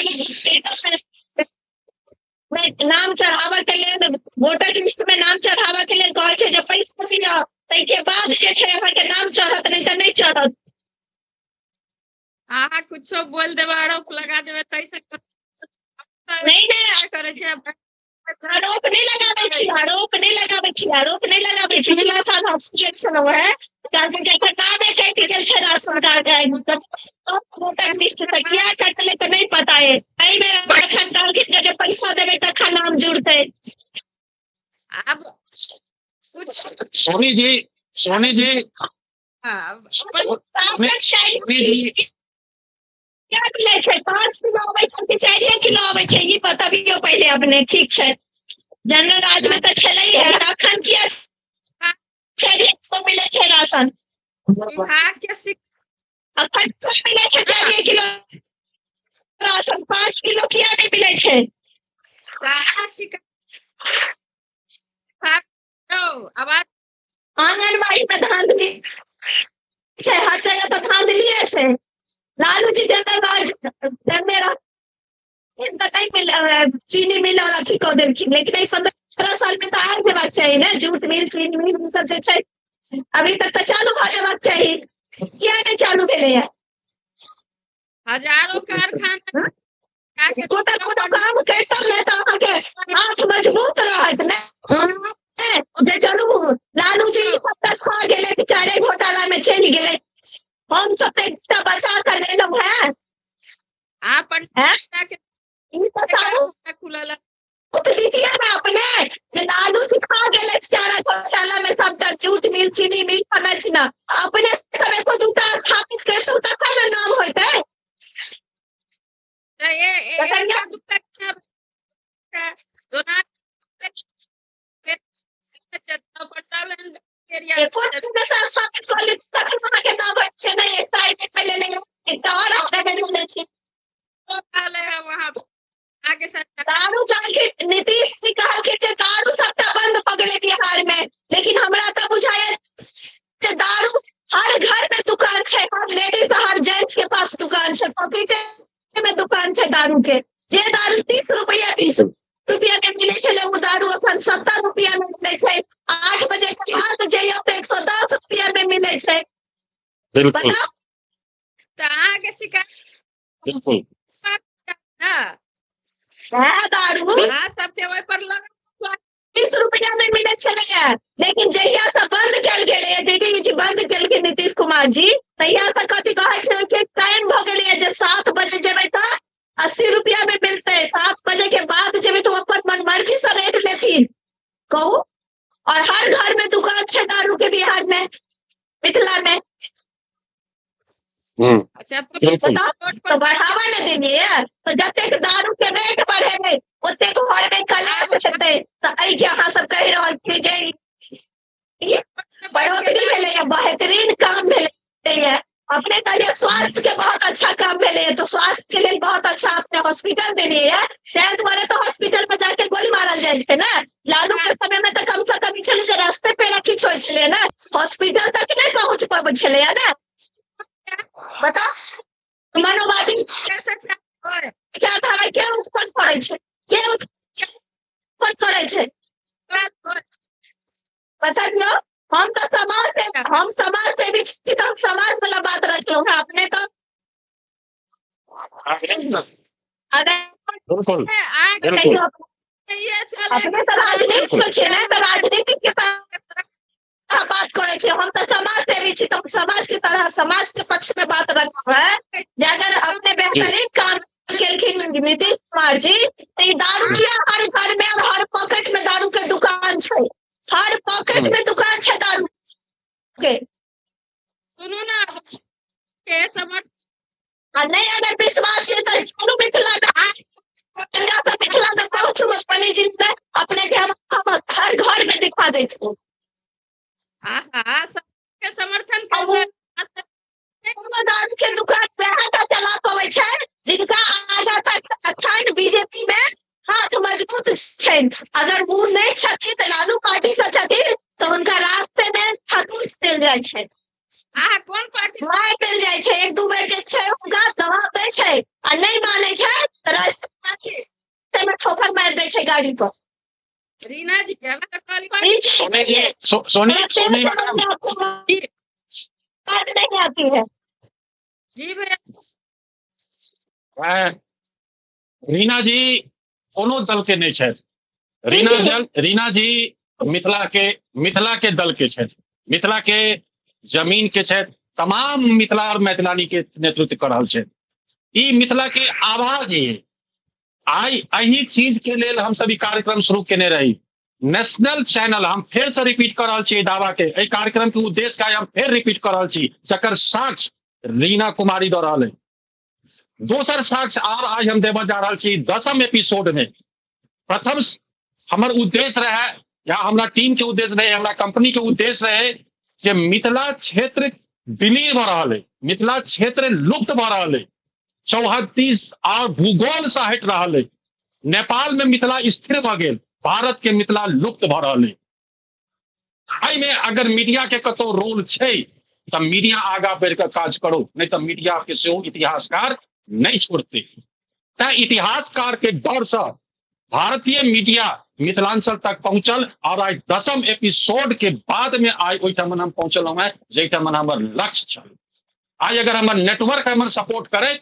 नाम चढ़ावा के लेल वोटर लिस्ट में नाम चढ़ावा के लेल कहै छै जे पैसा दिअ तै के बाद जे छै अहाँ के नाम चढ़त नहीं तऽ नहीं चढ़त
आहा कुछो बोल देबे आरोप लगा देबे तैसे
नहीं
करे छै
आरोप नहीं लगाबै छी पिछला साल हम गेल छलहुँ है कारण जखन नाम कटि गेल छै राशन कार्ड वोटर लिस्ट से किया कटले तो नहीं पता है एहि में एखन टारगेट के जे पैसा देबै तखन नाम जुड़तै
अब कुछ
सोनी जी
हाँ,
सोनी जी
क्या मिलै छै 5 किलो अबै छै कि 4 किलो अबै छै ई बताबियो पहले अपने ठीक छै जनरल राज में तो छलै है तखन किया 4 किलो मिलै छै राशन
विभाग के
अखन तो मिलै छै 4 किलो राशन 5 किलो किया नहीं मिलै छै
आवाज
आंगनबाड़ी में धांधली छै हर जगह तो धांधलिए छै लालू जी जनरल राज में नहीं मिल चीनी मिल और अथी कऽ देलखिन लेकिन 15 साल में तो आबि जेबाक चाही ने जूट मिल चीनी मिल ई सब जे छै अभी तक तो चालू भऽ जेबाक चाही किया नहीं चालू भेलै है
हजारों कारखाना
कोटा काम करतौ ने तो अहाँके हाथ मजबूत रहत ने जे चलू लालू जी पत्ता खा गेलै बेचारे घोटाला में चलि गेलै हम सब तो एकटा बचा कर लेलहुँ है
अपन
ई बताबू
खुलल
दीजिए ना अपने जे लालू जी खा गेलै बेचारा घोटाला में सबटा जूट मिल चीनी मिल फनच ना अपने सब एको दूटा स्थापित करतौ तखन ने नाम होतै एको दूटा स्थापित कर ले तखन अहाँके नाम होतै नहीं एकटा आइटम में ले लेंगे एकटा और आगे में ले छी
वहाँ आगे
दारू जाके नीतीश जी कहलखिन जे दारू सबटा बंद भऽ गेलै बिहार में लेकिन हमरा तऽ बुझाइए जे दारू हर घर में दुकान छै हर लेडीज हर जेंट्स के पास दुकान छै पॉकेटे में दुकान छै दारू के जे दारू 30 रुपया 20 रुपया में मिले छे वो दारू अपन 70 रुपया में मिले छे। 8 बजे के बाद जइयो तो 110 रुपया में मिले छे।
बिल्कुल
बताओ
तो अहाँ के शिकायत
बिल्कुल
ना
है दारू
अहाँ सबके ओहि पर लगा
30 रुपया में मिले छे। लेकिन जहिया से बंद कल गेले डीडीयू बंद कल के नीतीश कुमार जी तहिया से कथी कहे छे कि टाइम भ गेले जे 7 बजे जेबै त 80 रुपया में मिलते। 7 बजे के बाद जेबै तो अपन मनमर्जी से रेट लेथिन कहू। और हर घर में दुकान छे दारू के बिहार में मिथिला में।
अच्छा
बिल्कुल
बताओ तो बढ़ावा न देलिए तो जतेक दारू के रेट बढ़ेबे ओतेक घर में कलेश हेतै। तो एहि के अहाँ सब कहि रहल छी जे ये बढ़ोतरी भेलै या बेहतरीन काम भेलै है। अपने कहिए स्वास्थ्य के बहुत अच्छा काम भेलै है तो स्वास्थ्य के लिए बहुत अच्छा अपने हॉस्पिटल देलिए है। तैं दुआरे तो हॉस्पिटल में जाके गोली मारल जाइ छै ना। लालू के समय में तो कम से कम छलै जे रास्ते पे न किछ होइ छलै ना हॉस्पिटल तक नहीं पहुंच पाबै छलै है ना। बताओ मानववादी
कैसे चाहे
विचारधारा के उत्पन्न करे छे के उत्पन्न करे छे बताइयो। हम तो समाज से भी छी तो हम समाज वाला बात रखलो है अपने तो अगर
बिल्कुल
आगे
बिल्कुल
ये चले
अपने तो राजनीति में छे ना तो राजनीति के तरह बात करे छे। हम तो समाज से भी छी तो समाज की तरह समाज के पक्ष में बात रखलो है। जे अगर अपने बेहतरीन काम केलखिन नीतीश कुमार जी तो ई दारू किया हर घर में और हर पॉकेट में दारू के दुकान छे। हर पॉकेट में दुकान छे दारू के।
सुनो ना के समझ
और नहीं अगर विश्वास है तो चलो मिथिला में पहुंच मधुबनी जिले में अपने के हम हर घर में दिखा दे छे।
हाँ सबके समर्थन कर
दारू के दुकान बेहतर चला पावे छे जिनका आगा तक अखंड बीजेपी में हाथ मजबूत छे। अगर वो नहीं छथि तो लालू पार्टी से छथि तो उनका रास्ते में ठकुस देल जाय छे।
कौन पार्टी
मार देल जाय छे। एक दू बेर जे छे उनका दबा दे छे और नहीं माने छे तो रास्ते में ठोकर मार दे छे गाड़ी पर।
रीना जी क्या तो कल
सोनी जी सोनी मैडम
बात नहीं आती है।
जी भैया
रीना जी कोनो दल के नहीं छथि। रीना जी मिथिला के दल के छथि। मिथिला के जमीन के छथि। तमाम मिथिला और मैथिलानी के नेतृत्व कर रहल छथि। ई मिथिला के आवाज है। आई अही चीज के लेल हम सभी कार्यक्रम शुरू केने रही। नेशनल चैनल हम फिर से रिपीट कर रहा छी दावा के एहि कार्यक्रम के उद्देश्य का हम फिर रिपीट कर रहा छी जकर साक्ष्य रीना कुमारी दऽ रहल है। दोसर साक्ष्य और आज हम देव जा रहा छी 10वीं एपिसोड में। प्रथम हमर उद्देश्य रहे या हमारा टीम के उद्देश्य रहे हमारा कंपनी के उद्देश्य रहे जे मिथिला क्षेत्र विलीन भ रहा है। मिथिला क्षेत्र लुप्त भ रहा है। चौहद्दी और भूगोल से हट रहा है। नेपाल में मिथिला स्थिर भ गेल। भारत के मिथिला लुप्त भ रहा है। में अगर मीडिया के कतो रोल छे तो मीडिया आगा बढ़ कर काज करो नहीं तो मीडिया के सेहो इतिहासकार नहीं छोड़ते। इतिहासकार के डर से भारतीय मीडिया मिथिलांचल तक पहुंचल और आज 10वीं एपिसोड के बाद में आज ओइठाम हम पहुंचल है जैठाम हमर लक्ष्य छल। आज अगर हमर नेटवर्क हमर सपोर्ट करे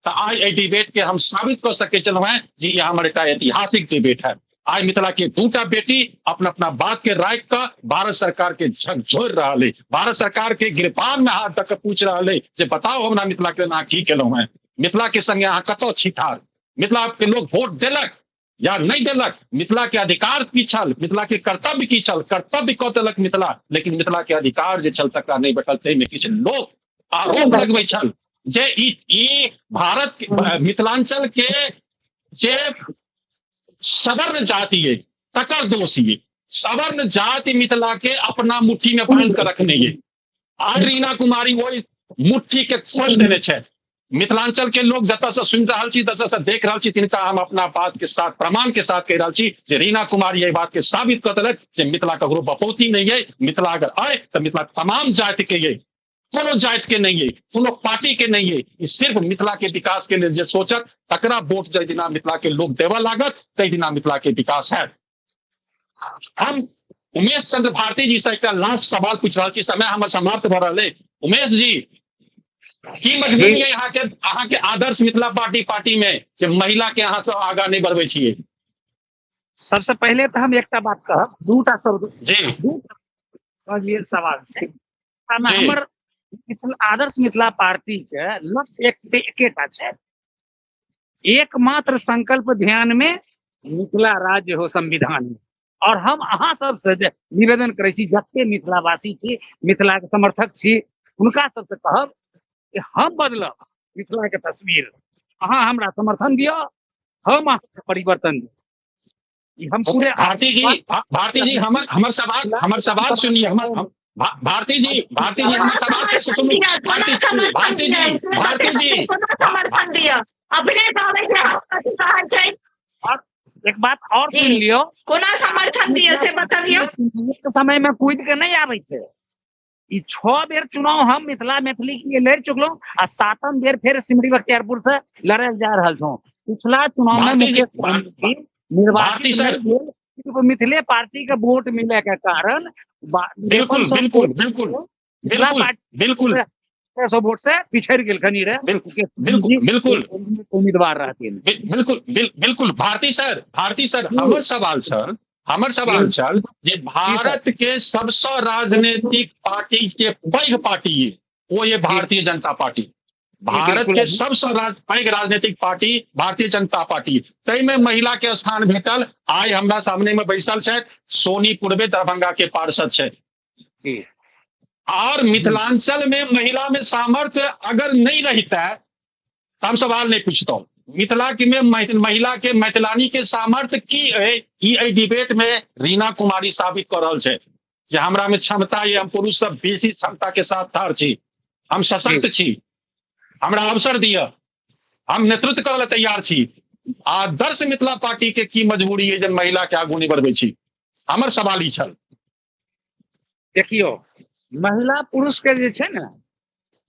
तो आज ए डिबेट के हम साबित कर सके चल है जी ये हमारे का ऐतिहासिक डिबेट है। आज मिथिला के दूटा बेटी अपना अपना बात के राख का भारत सरकार के झकझोर रहा है। भारत सरकार के गिरबान में हाथ तक पूछ रहा है जे बताओ हमरा मिथिला के ना की केलौ है। मिथिला के संगे अहाँ कतौ छी ठाढ़। मिथिला के लोग वोट देलक या नहीं देलक। मिथिला के अधिकार की छल। मिथिला के कर्तव्य की छल। कर्तव्य कऽ देलक मिथिला लेकिन मिथिला के अधिकार जे छल तकरा नहीं बैठल। तै में किछु लोग आरोप लगबै छल जे ई भारत मिथिलांचल के जे सवर्ण जाति है तकर दोष ये। सवर्ण जाति मिथिला के अपना मुट्ठी में बांध कर रखने ये। आज रीना कुमारी वही मुट्ठी के खोल देने छे। मिथिलांचल के लोग जतऽ से सुनि रहल छी ततऽ से देख रहल छी तिनका हम अपना बात के साथ प्रमाण के साथ कह रहल छी जे रीना कुमारी ये बात के साबित कर देलक जे मिथिला ककरो बपौती नहीं है। मिथिला अगर आए तो मिथिला तमाम जाति के ये कोनो जाति के नहीं है, कोनो पार्टी के नहीं है, ई सिर्फ मिथिला के विकास के लिए जे सोचत तकरा वोट जै दिना मिथिला के लोग देवा लागत तै दिना मिथिला के विकास है। हम उमेश चंद्र भारती जी से एक लास्ट सवाल पूछ रहा छी, समय हमर समाप्त भ रहल है। उमेश जी, की मजबूरी है अहाँ के आदर्श मिथिला पार्टी में जे महिला के अहाँ से आगा नहीं बढ़बै छियै?
सबसे पहले तो हम एकटा बात कहब, दूटा शब्द
जी
समझलिए सवाल छै।
जी।
हमर आदर्श मिथिला पार्टी के लक्ष्य एकेटा छै, एकमात्र संकल्प ध्यान में मिथिला राज्य हो संविधान में। और हम अहाँ सब से निवेदन करे छी, जते मिथिलावासी छी, मिथिला के समर्थक छी, हुनका सबसे कहब कि हम बदलब मिथिला के तस्वीर, अहाँ हमरा समर्थन दियो, हम अहाँ के परिवर्तन दियो। ई हम पूरे
भारती जी हमर सवाल सुनिए। भारती जी हमर सवाल के सुनिए। भारती जी
समर्थन दिया अपने भावे से अधिकार छै।
और एक बात और सुन लियो,
कोना समर्थन दिया से बताबियो।
एक समय में कूद के नहीं आवे छै। ई 6 बेर चुनाव हम मैथिली के लिए लड़ चुकलो आ 7म बेर फिर सिमरी बख्तियारपुर से लड़ल जा रहल छौ। पिछला चुनाव में मुख्यमंत्री निर्वाचित नहीं भेल, क्योंकि मिथिले पार्टी के वोट मिले के कारण
बिल्कुल
600 वोट से पिछड़ गेल खनी रे।
बिल्कुल
उम्मीदवार रहते
बिल्कुल। भारती सर हमर सवाल छल जे भारत के सबसे राजनीतिक पार्टी के पैघ पार्टी है वो ये भारतीय जनता पार्टी। भारत के सबसे पैघ राजनीतिक पार्टी भारतीय जनता पार्टी, तै में महिला के स्थान भेटल। आइ हमरा सामने में बैसल छै सोनी पूर्वे दरभंगा के पार्षद छै। और मिथिलांचल में महिला में सामर्थ्य अगर नहीं रहता तो हम सवाल नहीं पूछता। मिथिला के में महिला के मैथिलानी के सामर्थ्य की है, ई डिबेट में रीना कुमारी साबित कर रहल छै जे हमरा में क्षमता है, हम पुरुष सब बेसी क्षमता के साथ ठाढ़ छी, हम सशक्त छी, हमरा अवसर दिया, हम नेतृत्व करे तैयार छी। आदर्श मिथिला पार्टी के की मजबूरी है जे महिला के आगू नहीं बढ़बै छी? हमर सवाल ई छल।
देखियो, महिला पुरुष के जे छै ना,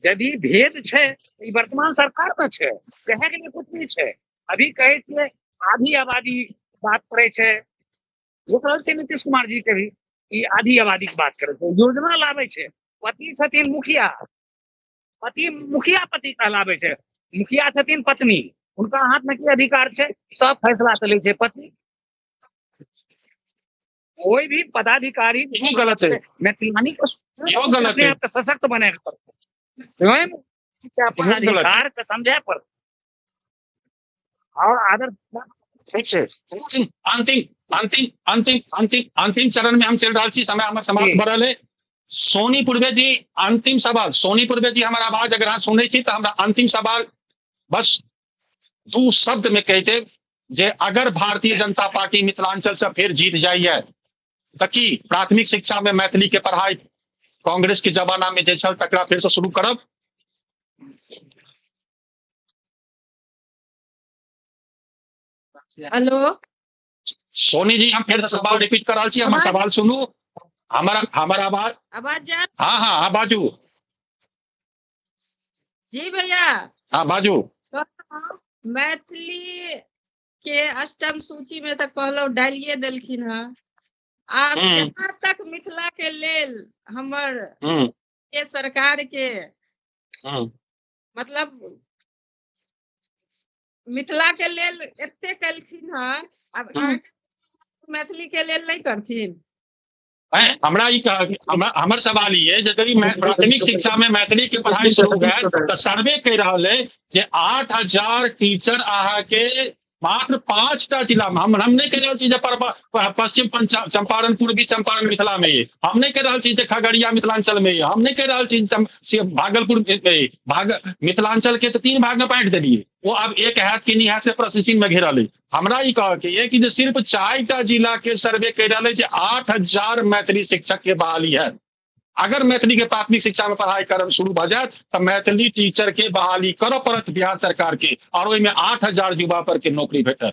यदि भेद छै ई वर्तमान सरकार में छै, कहे के लिए कुछ नहीं छै। अभी कहे छे आधी आबादी बात करे छै, देख रहल छै नीतीश कुमार जी के भी ई आधी आबादी की बात करे छै, योजना लावे छै। पति छथिन मुखिया, पति कहलावे छै, मुखिया छथिन पत्नी, उनका हाथ में की अधिकार छै? सब फैसला चले छै पति। कोई भी पदाधिकारी
गलत है,
मैथिलानी को
गलत है,
सशक्त बने स्वयं अपन अधिकार के समझे पर और आदर।
अंतिम चरण में हम चल रहा छी, समय हमर समाप्त भ रहल है। सोनी पूर्वे जी अंतिम सवाल, सोनी पूर्वे जी हमारा आवाज अगर अहाँ सुनै छी तो हमरा अंतिम सवाल बस 2 शब्द में कहते जे अगर भारतीय जनता पार्टी मिथिलांचल से फिर जीत जाइए तो की प्राथमिक शिक्षा में मैथिली के पढ़ाई कांग्रेस के जमाना में जे छल तकरा फिर से शुरू करब?
हेलो
सोनी जी, हम फिर से सवाल रिपीट कर रहा छी, हमर सवाल सुनू। हमारा
आवाज जा?
हाँ बाजू।
जी भैया।
हाँ बाजू।
मैथिली के अष्टम सूची में तो कहलो डालिए देलखिन है। आब जहाँ तक मिथिला के लेल हमर के सरकार के मतलब मिथिला के लेल एते कलखिन है, अब मैथिली के लेल नहीं करथिन?
हमर सवाल ये यदि प्राथमिक शिक्षा में मैथिली के पढ़ाई शुरू है तो सर्वे कह रहा है जे 8000 टीचर अहाँ के मात्र 5टा जिला में, हम नहीं कह रहा पश्चिम चंपारण पूर्वी चंपारण मिथिला में ये, हम नहीं कह रहा खगड़िया मिथिलांचल में ये, हम नहीं कह रहा भागलपुर मिथिलांचल के तो 3 भाग में बांट दिलिए, वो अब एक हाथ की नहीं हाथ से प्रोसेसिंग में घेरा ले। हमरा ई कह के कि जो सिर्फ 4टा जिला के सर्वे कह रहा है 8000 मैथिली शिक्षक के बहाली है। अगर मैथिली के प्राथमिक शिक्षा में पढ़ाई करना शुरू हो जाए तो मैथिली टीचर के बहाली करऽ पड़त बिहार सरकार के, और ओहिमे 8000 युवा पर के नौकरी भेटत।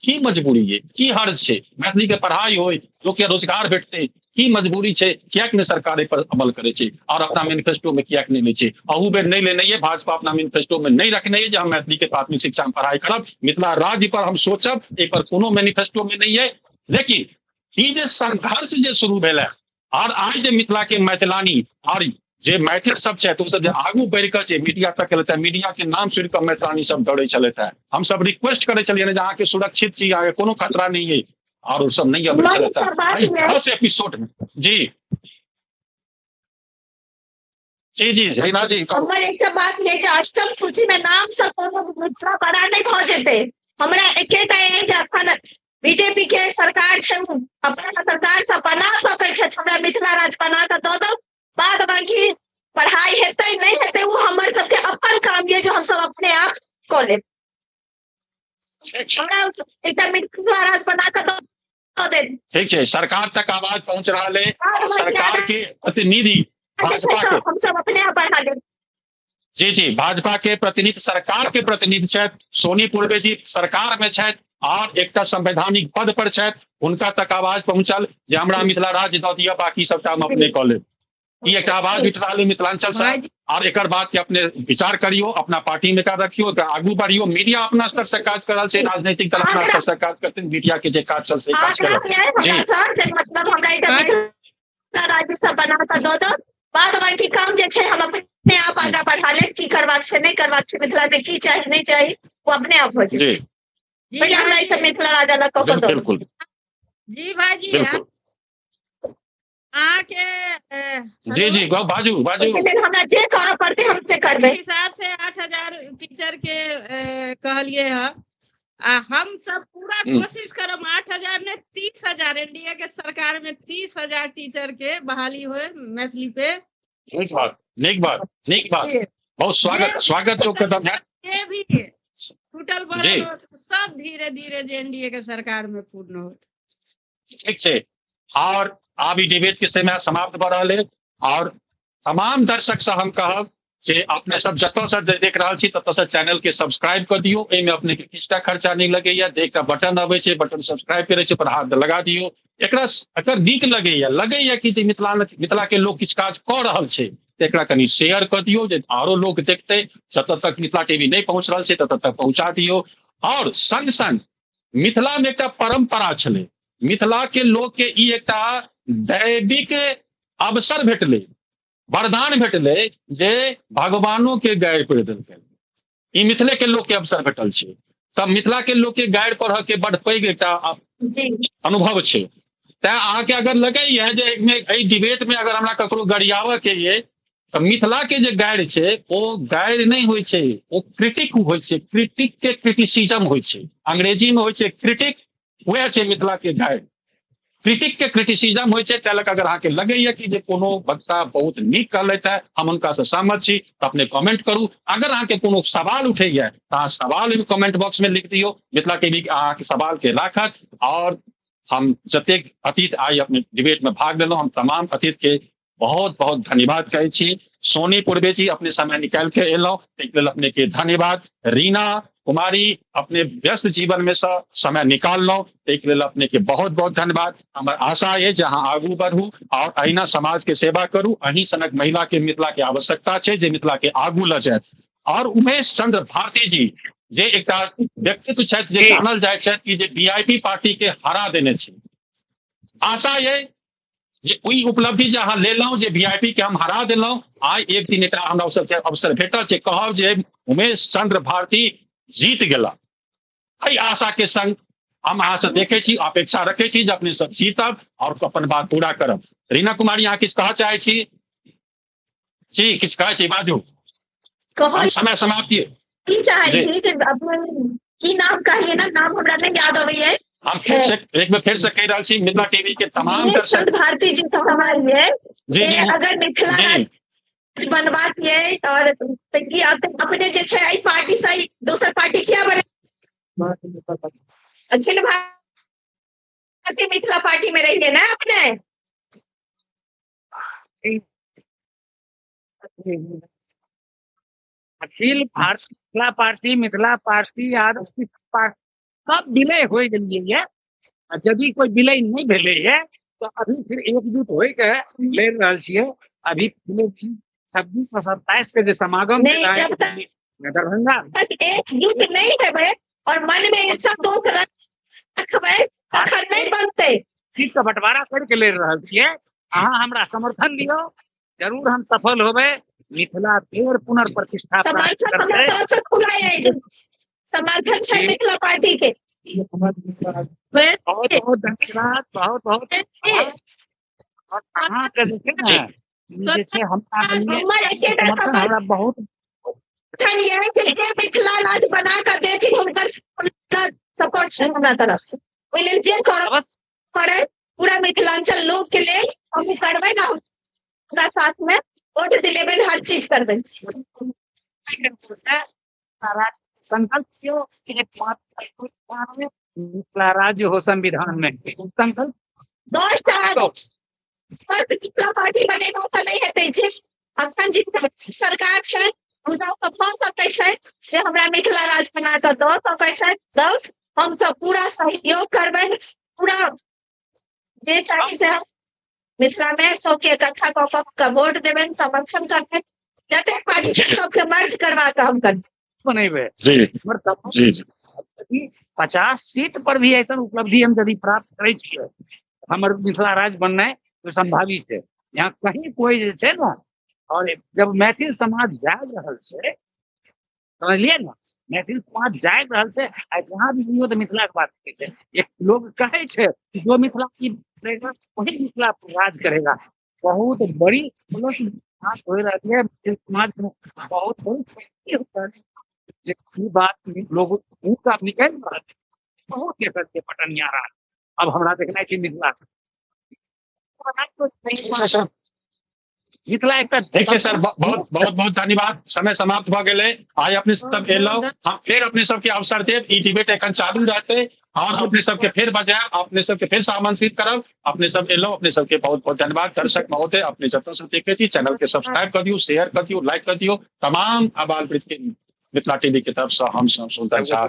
की मजबूरी है, की हर्ज है? मैथिली के पढ़ाई हो, लोग के रोजगार भेटते, की मजबूरी छै, कियाक ने सरकार एहि पर अमल करे छै और अपना मैनिफेस्टो में कियाक नहीं लै छै। अहू बेर नहीं लेने ये, भाजपा अपना मैनिफेस्टो में नहीं रखने ये जे हम मैथिली के प्राथमिक शिक्षा में पढ़ाई करब, मिथिला राज्य पर हम सोचब, एहि पर कोनो मैनिफेस्टो में नहीं है। लेकिन ई जे संघर्ष जे शुरू भेलै और आइ जे मिथिला के मैथिलानी और जे मैथिल सब छै तो सब जे आगू बढ़ि कऽ छै मीडिया तक केलथि, मीडिया के नाम सुनि कऽ मैथिलानी सब दौड़े छलथि। हम सब रिक्वेस्ट करे छलियै जे अहाँ के सुरक्षित छी, अहाँ के कोनो खतरा नहीं है, और सब नहीं अबै छलथि। फर्स्ट एपिसोड में जी जी जी रीना जी
हमर एकटा बात ये जे अष्टम सूची में नाम से कोनो मिथिला बड़ा नहीं भऽ जेतै। हमरा एकेटा ये जे अखन बीजेपी के सरकार छै, अपना सरकार से बना सकै छै, हमरा मिथिला राज्य बना कऽ दऽ दो, बाद बाकी पढ़ाई हेतै नहीं हेतै वो हमर सबके अपन काम ये जो हम सब अपने आप कऽ लेब। हमरा एकटा मिथिला राज्य बना कऽ दऽ दे।
ठीक छै, सरकार तक आवाज पहुंच रहा है, सरकार के प्रतिनिधि भाजपा के
हम सब अपने आप बढ़ा लेब।
जी जी भाजपा के प्रतिनिधि, सरकार के प्रतिनिधि छथि, सोनी पूर्वे जी सरकार में छथि और एकटा संवैधानिक पद पर छथि, हुनका तक आवाज पहुंचल जे हमरा मिथिला राज्य दऽ दिअ, बाकी सबटा हम अपने कऽ लेब। ई एकटा आवाज उठि रहल है मिथिलांचल से, और एकर बात के अपने विचार करियो, अपना पार्टी में का रखियो, आगू बढ़ियो। मीडिया अपना स्तर से काज कर रहल छै, राजनीतिक दल अपना स्तर से काज करते, मीडिया के जे काज चल से काज कर
मतलब हमरा एकटा मिथिला राज्य सब बना कऽ दऽ दो, बाद बाकी काम जे छै हम अपने आप आगा बढ़ा लेब। की करबाक छै नहीं करबाक छै, मिथिला में की चाही नहीं चाही वो अपने आप हो जाए। पहले हमरा ई सब मिथिला राज्य अलग कऽ दो।
बिल्कुल
जी भाईजी आके
जी जी बाजू बाजू।
हमरा जे करऽ पड़तै हमसे करबै।
हिसाब से 8000 टीचर के कहलिए है, हम सब पूरा कोशिश करब 8000 ने 30,000 एनडीए के सरकार में 30,000 टीचर के बहाली होए मैथिली पे।
नीक बात नीक बात नीक बात, बहुत स्वागत जो कदम है।
ये भी टूटल पड़ल सब धीरे धीरे जे एनडीए के सरकार में पूर्ण हो।
ठीक छै, और आब ई डिबेट के समय समाप्त भ रहल है, और तमाम दर्शक से हम कहब जे अपने सब जतऽ से देख रहल छी ततऽ से चैनल के सब्सक्राइब कर दियो, एमे अपने के किछटा खर्चा नहीं लगैया, देख के बटन अबै छै, बटन सब्सक्राइब करे छै पर हाथ लगा दियो। एकरा अगर नीक लगैया कि जे मिथिला के लोग किछु काज कऽ रहल छै तऽ एकरा कनि शेयर कर दियो, जे आरो लोग देखते, जतऽ तक मिथिला टीवी नहीं पहुंच रहल छै ततऽ तक पहुंचा दियो। और संग संग मिथिला में एकटा परंपरा छलै, मिथिला के लोग के ई एकटा दैविक अवसर भेटलै, वरदान भेटलै जे भगवानों के गारि पढ़ि देलकै, ई मिथिले के लोग के अवसर भेटल छै। तब मिथिला के लोग के गारि पढ़ के बड़ पैघ एकटा अनुभव छै। तैं अहाँके अगर लगैया जे एहि डिबेट में अगर हमरा ककरो गरियाबऽ के ये तऽ मिथिला के जे गारि छै ओ गारि नहीं होइ छै, ओ क्रिटिक होइ छै, क्रिटिक के क्रिटिसिज्म होइ छै, अंग्रेजी में होइ छै क्रिटिक, वह छै मिथिला के गारि, क्रिटिक के क्रिटिसिज्म होइ छै। तैं लऽ कऽ अगर अहाँके लगैया कि जे कोनो वक्ता बहुत नीक कहलथि है, हम हुनका से सहमत छी, तऽ अपने कमेंट करू। अगर अहाँके कोनो सवाल उठैया तऽ अहाँ सवाल कमेंट बॉक्स में लिख दियो, मिथिला टीवी अहाँके सवाल के राखत। और हम जतेक अतिथि आई अपने डिबेट में भाग लेलहुँ, हम तमाम अतिथि के बहुत बहुत धन्यवाद कहै छी। सोनी पूर्वे जी अपने समय निकाल के एलहुँ, ताहिके लेल अपने के धन्यवाद। रीना कुमारी अपने व्यस्त जीवन में से समय निकाललहुँ, ताहिके लेल अपने के बहुत बहुत धन्यवाद। हमर आशा है जे अहाँ आगू बढ़ू और अहिना समाज के सेवा करू। अहीं सनक महिला के मिथिला के आवश्यकता छै जे मिथिला के आगू लऽ जायत। और उमेश चंद्र भारती जी जे एकटा व्यक्तित्व छथि जे जानल जाइ छथि कि जे वीआईपी पार्टी के हरा देने छै, आशा ये जे ओई उपलब्धि जे अहाँ लेलहुँ, जे वीआईपी के हम हरा देलहुँ, आइ एक दिन एकरा हमरा सबके अवसर भेटल छै कहब जे उमेश चंद्र भारती जीत गेला। एहि आशा के संग हम अहाँ से देखे छी, अपेक्षा रखे छी जे अपने सब जीतब और अपन बात पूरा करब। रीना कुमारी अहाँ किछु कहऽ चाहै छी? जी किछु कहै छी, बाजू। समय समाप्ति
की चाहै छी जे अपने की नाम कहिए ना, नाम हमरा नहीं याद अबैया।
हम फिर से एक बार फिर से कह रहा छी, मिथिला टीवी के तमाम
दर्शक भारती जी से हमारी
जी जी
अगर मिथिला राज्य बनबाक ये और अपने जे छै एहि पार्टी से दोसर पार्टी किया बने, अखिल भारतीय मिथिला पार्टी में रहिए ना अपने।
अखिल भारतीय मिथिला पार्टी सब विलय हो गेलिए, यदि कोई विलय नहीं भेले है तो अभी फिर एकजुट होई के ले रहल छियै। अभी 26 से 27 के जे समागम
नहीं,
भेल
जब
है दरभंगा,
एकजुट नहीं हेबै और मन में एक सब दोस्त रखबै तखन नहीं बनतै।
सीट का बंटवारा करके ले रहल छियै। अहाँ हमरा समर्थन दियौ, जरूर हम सफल होबै। मिथिला फेर पुनर्प्रतिष्ठा प्राप्त
समर्थन
करतै।
हमरा तरफ से खुला अछि, समर्थन छै
जी।
मिथिला पार्टी के।
बहुत बहुत धन्यवाद, बहुत बहुत अहाँ के जे छै ने, ई जे छै हमरा लिए
हमर एकेटा
समर्थन हमरा बहुत
समर्थन ये है कि जे मिथिला राज बना कर देथिन हुनकर सपोर्ट छै हमरा तरफ से। ओहि लेल जे करऽ
अवश्य
पड़ै पूरा मिथिलांचल लोग के लेल हम करबै ना, हमरा साथ में वोट दिलेबै, हर चीज करबै।
राज संकल्प क्यों एकमात्र मिथिला राज्य हो संविधान में संकल्प
10 मिथिला पार्टी बनेगा तऽ नहीं हेतै जे अखन जे सरकार छै हुनका सब भऽ सकै छै जे हमरा मिथिला राज बना कऽ दऽ सकै छै। दऽ हम सब पूरा सहयोग करबै, पूरा जे चाही से हम मिथिला में सबके इकट्ठा कऽ के वोट देबै, समर्थन करबै। जतेक पार्टी छै सबके मर्ज करवा कऽ हम करबै।
बनेबे
जी
हमर तब
जी जी
50 सीट पर भी ऐसा उपलब्धि हम यदि प्राप्त करै छियै, हमर मिथिला राज्य बननाइ तो संभावित है। यहाँ कहीं कोई जे छै ना, और जब मैथिल समाज जाग रहल छै, समझलिए ना, मैथिल समाज जाग रहल छै, आ जहाँ भी सुनियो तो मिथिला के बात कहै छै। एक लोग कहे छै कि जो मिथिला की करेगा वही मिथिला पर राज करेगा। बहुत बड़ी प्लस बात हो रही है मिथिल समाज में, बहुत बड़ी जे ई बात लोग मुंह का निकल रहा है, बहुत के करके पटनिया रहा। अब हमरा देखना चाहिए मिथिला मिथिला एक
ठीक छै सर, बहुत बहुत बहुत धन्यवाद। समय समाप्त भऽ गेलै। आइ अपने सब एलहुँ, हम फेर अपने सबके अवसर देब। ई डिबेट एखन चालू रहतै और अपने सबके फेर बजायब, अपने सबके फेर से आमंत्रित करब। अपने सब एलहुँ, अपने सबके बहुत बहुत धन्यवाद। दर्शक महोदय, अपने जतऽ से देखै छी चैनल के सब्सक्राइब कर दियौ, शेयर कर दियौ, लाइक कर दियौ। तमाम आबाल वृत्त के मिथिला टीवी के तरफ से हम सब सुंदर झा